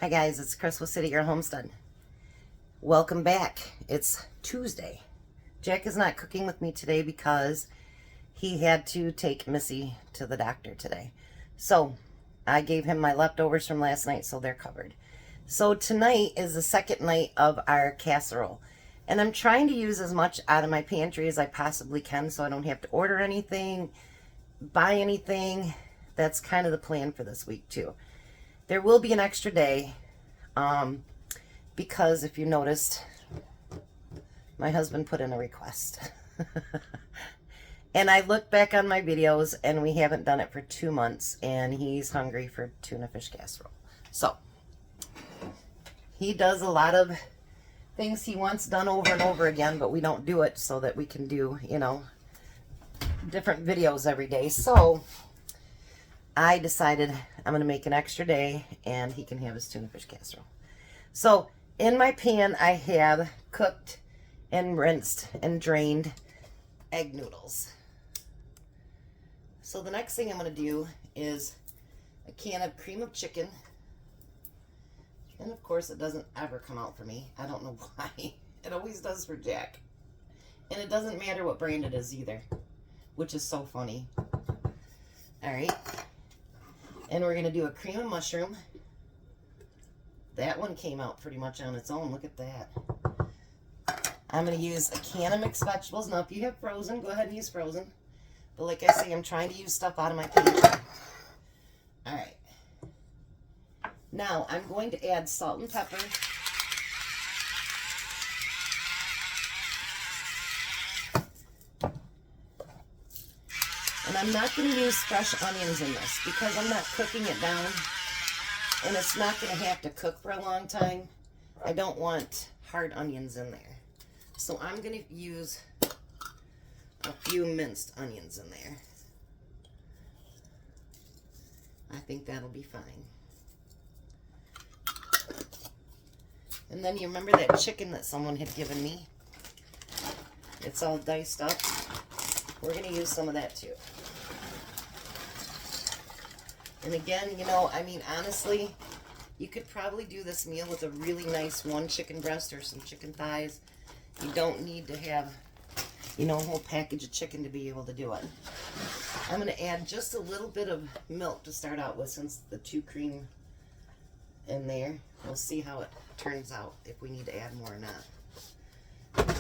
Hi guys, it's Chris with Citygirlhomestead. Welcome back. It's Tuesday. Jack is not cooking with me today because he had to take Missy to the doctor today. So I gave him my leftovers from last night, so they're covered. So tonight is the second night of our casserole. And I'm trying to use as much out of my pantry as I possibly can so I don't have to order anything, buy anything. That's kind of the plan for this week too. There will be an extra day because if you noticed, my husband put in a request. And I looked back on my videos and we haven't done it for 2 months and he's hungry for tuna fish casserole. So he does a lot of things he wants done over and over again, but we don't do it so that we can do, you know, different videos every day. So I decided I'm going to make an extra day and he can have his tuna fish casserole. So in my pan, I have cooked and rinsed and drained egg noodles. So the next thing I'm going to do is a can of cream of chicken. And of course, it doesn't ever come out for me. I don't know why. It always does for Jack. And it doesn't matter what brand it is either, which is so funny. All right. And we're going to do a cream of mushroom. That one came out pretty much on its own. Look at that. I'm going to use a can of mixed vegetables. Now, if you have frozen, go ahead and use frozen. But like I say, I'm trying to use stuff out of my pantry. All right. Now, I'm going to add salt and pepper. And I'm not going to use fresh onions in this because I'm not cooking it down. And it's not going to have to cook for a long time. I don't want hard onions in there. So I'm going to use a few minced onions in there. I think that'll be fine. And then you remember that chicken that someone had given me? It's all diced up. We're going to use some of that too. And again, you know, I mean, honestly, you could probably do this meal with a really nice one chicken breast or some chicken thighs. You don't need to have, you know, a whole package of chicken to be able to do it. I'm going to add just a little bit of milk to start out with since the 2 cream in there. We'll see how it turns out, if we need to add more or not.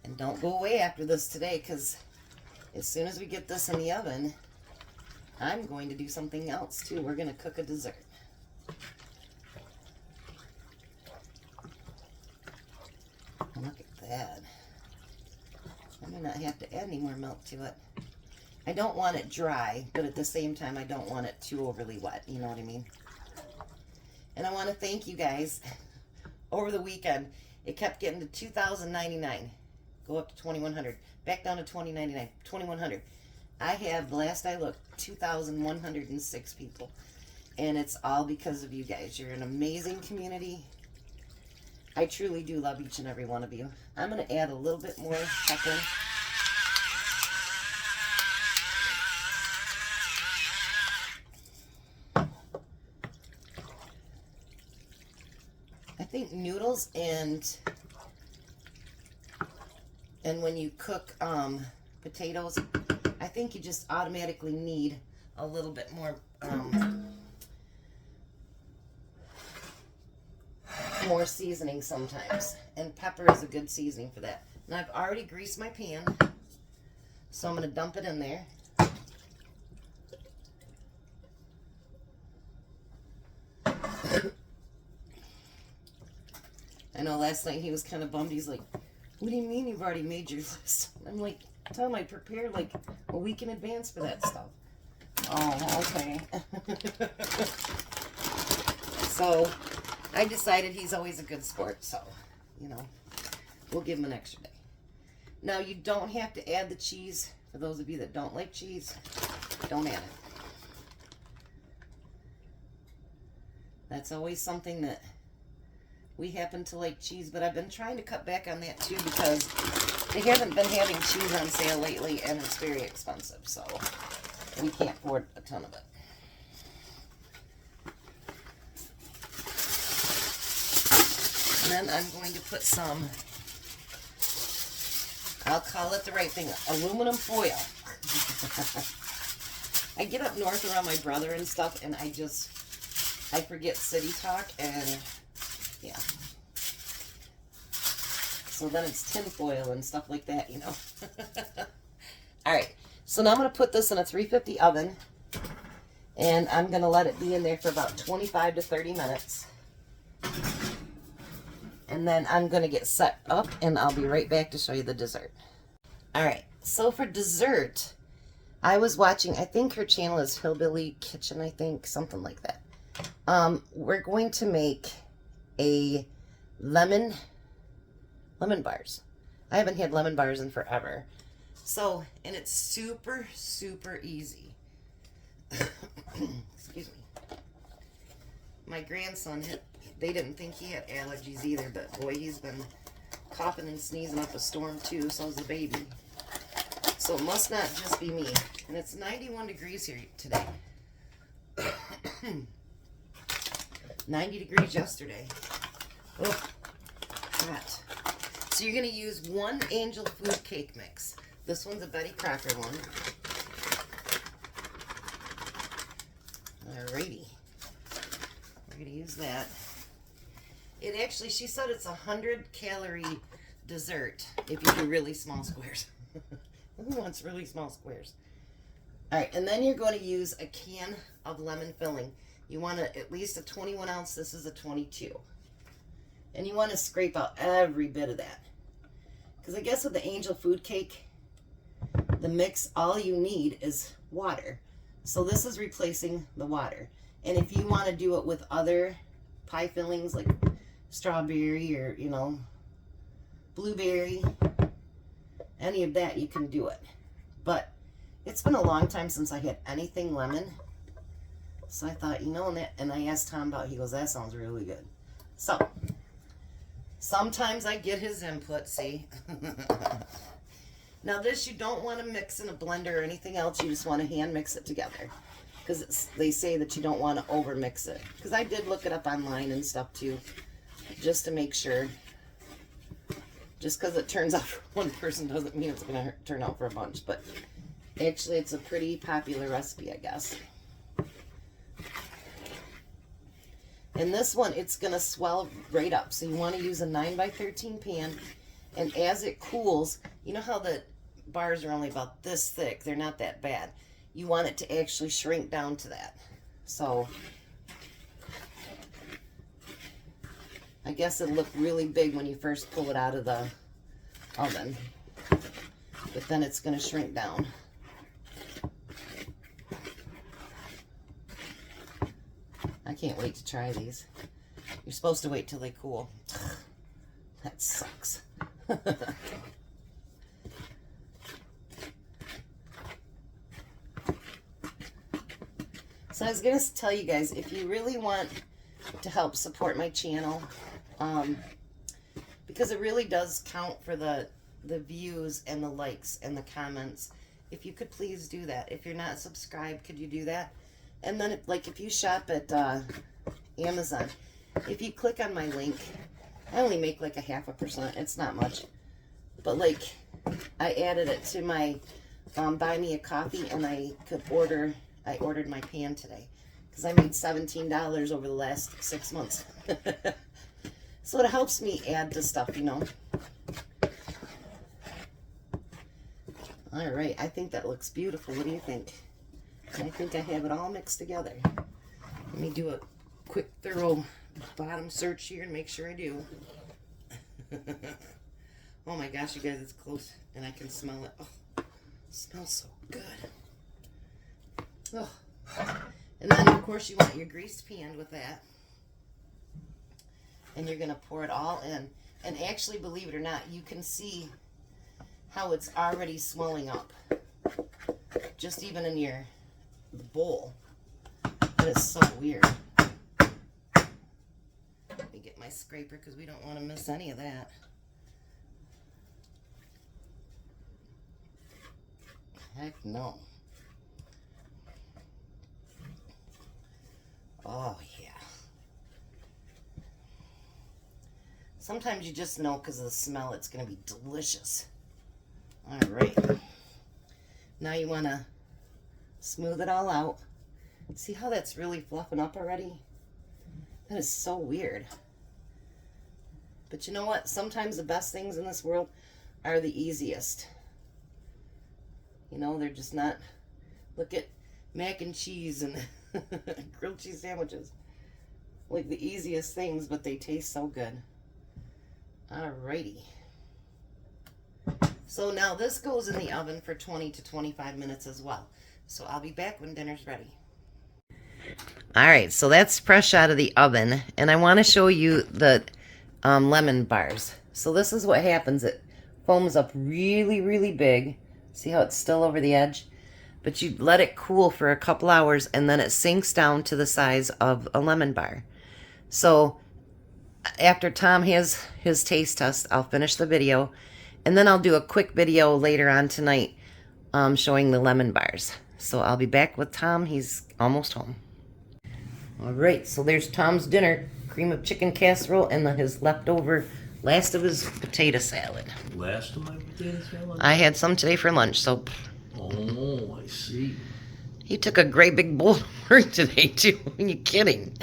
And don't go away after this today, because as soon as we get this in the oven, I'm going to do something else too. We're going to cook a dessert. Look at that. I may not have to add any more milk to it. I don't want it dry, but at the same time, I don't want it too overly wet. You know what I mean? And I want to thank you guys. Over the weekend, it kept getting to $2,099. Go up to $2,100. Back down to $2,099. $2,100. I have, last I looked, 2,106 people. And it's all because of you guys. You're an amazing community. I truly do love each and every one of you. I'm going to add a little bit more pepper. I think noodles and when you cook potatoes, I think you just automatically need a little bit more more seasoning sometimes, and pepper is a good seasoning for that. Now I've already greased my pan, so I'm going to dump it in there. I know last night he was kind of bummed. He's like, what do you mean you've already made your list? I'm like, tell him I prepared like a week in advance for that stuff. Oh, okay. So I decided he's always a good sport, so, you know, we'll give him an extra day. Now, you don't have to add the cheese. For those of you that don't like cheese, don't add it. That's always something that we happen to like cheese, but I've been trying to cut back on that too because they haven't been having cheese on sale lately and it's very expensive, so we can't afford a ton of it. then I'm going to put some, I'll call it the right thing, aluminum foil. I get up north around my brother and stuff, and I forget city talk, and yeah. So then it's tin foil and stuff like that, you know. All right, so now I'm going to put this in a 350 oven, and I'm going to let it be in there for about 25 to 30 minutes. And then I'm going to get set up, and I'll be right back to show you the dessert. All right, so for dessert, I was watching, I think her channel is Hillbilly Kitchen, I think, something like that. We're going to make a lemon bars. I haven't had lemon bars in forever. So, and it's super, super easy. Excuse me. My grandson, they didn't think he had allergies either, but boy, he's been coughing and sneezing up a storm too, so's the baby. So it must not just be me. And it's 91 degrees here today. 90 degrees yesterday. Oh, hot. So you're going to use one Angel Food cake mix. This one's a Betty Crocker one. Alrighty. We're going to use that. It actually, she said it's 100 calorie dessert if you do really small squares. Who wants really small squares? Alright, and then you're going to use a can of lemon filling. You want at least a 21 ounce. This is a 22. And you want to scrape out every bit of that. Because I guess with the Angel Food Cake, the mix, all you need is water. So this is replacing the water. And if you want to do it with other pie fillings like strawberry or, you know, blueberry, any of that, you can do it. But it's been a long time since I had anything lemon. So I thought, you know, and I asked Tom about it. He goes, that sounds really good. So sometimes I get his input, see. Now this you don't want to mix in a blender or anything else. You just want to hand mix it together. Because they say that you don't want to over mix it. Because I did look it up online and stuff too. Just to make sure. Just because it turns out for one person doesn't mean it's going to turn out for a bunch. But actually it's a pretty popular recipe, I guess. And this one, it's going to swell right up. So you want to use a 9x13 pan. And as it cools, you know how the bars are only about this thick? They're not that bad. You want it to actually shrink down to that. So I guess it'll look really big when you first pull it out of the oven. But then it's going to shrink down. I can't wait to try these. You're supposed to wait till they cool. That sucks. So I was going to tell you guys, if you really want to help support my channel, because it really does count for the views and the likes and the comments, if you could please do that. If you're not subscribed, could you do that? And then, like, if you shop at Amazon, if you click on my link, I only make like 0.5%. It's not much. But, like, I added it to my Buy Me a Coffee, and I ordered my pan today. Because I made $17 over the last 6 months. So it helps me add to stuff, you know. All right, I think that looks beautiful. What do you think? I think I have it all mixed together. Let me do a quick, thorough bottom search here and make sure I do. Oh my gosh, you guys, it's close and I can smell it. Oh, it smells so good. Oh. And then, of course, you want your greased pan with that. And you're going to pour it all in. And actually, believe it or not, you can see how it's already swelling up. Just even in the bowl. That is so weird. Let me get my scraper because we don't want to miss any of that. Heck no. Oh yeah. Sometimes you just know because of the smell it's going to be delicious. All right. Now you want to smooth it all out. See how that's really fluffing up already? That is so weird. But you know what? Sometimes the best things in this world are the easiest. You know, they're just not... Look at mac and cheese and grilled cheese sandwiches. Like the easiest things, but they taste so good. Alrighty. So now this goes in the oven for 20 to 25 minutes as well. So I'll be back when dinner's ready. Alright, so that's fresh out of the oven. And I want to show you the lemon bars. So this is what happens. It foams up really, really big. See how it's still over the edge? But you let it cool for a couple hours and then it sinks down to the size of a lemon bar. So after Tom has his taste test, I'll finish the video. And then I'll do a quick video later on tonight showing the lemon bars. So I'll be back with Tom. He's almost home. Alright, so there's Tom's dinner. Cream of chicken casserole and his leftover, last of his potato salad. Last of my potato salad? I had some today for lunch, so... Oh, I see. He took a great big bowl to work today, too. Are you kidding?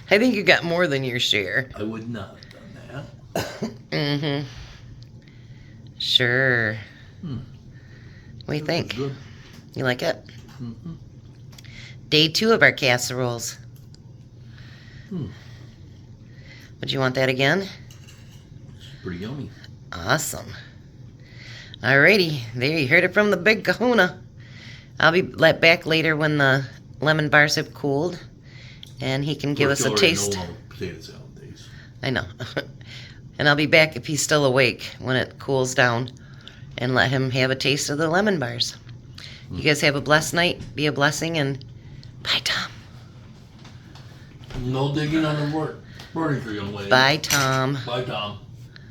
I think you got more than your share. I would not have done that. Mm-hmm. Sure. What do you think? Good. You like it? Mm-hmm. Day 2 of our casseroles. Would you want that again? It's pretty yummy. Awesome. Alrighty, there you heard it from the big kahuna. I'll be back later when the lemon bars have cooled, and he can give us a taste. Potato salad days. I know. And I'll be back if he's still awake when it cools down, and let him have a taste of the lemon bars. You guys have a blessed night. Be a blessing, and bye, Tom. No digging on the furniture, young lady. Bye, Tom. Bye, Tom.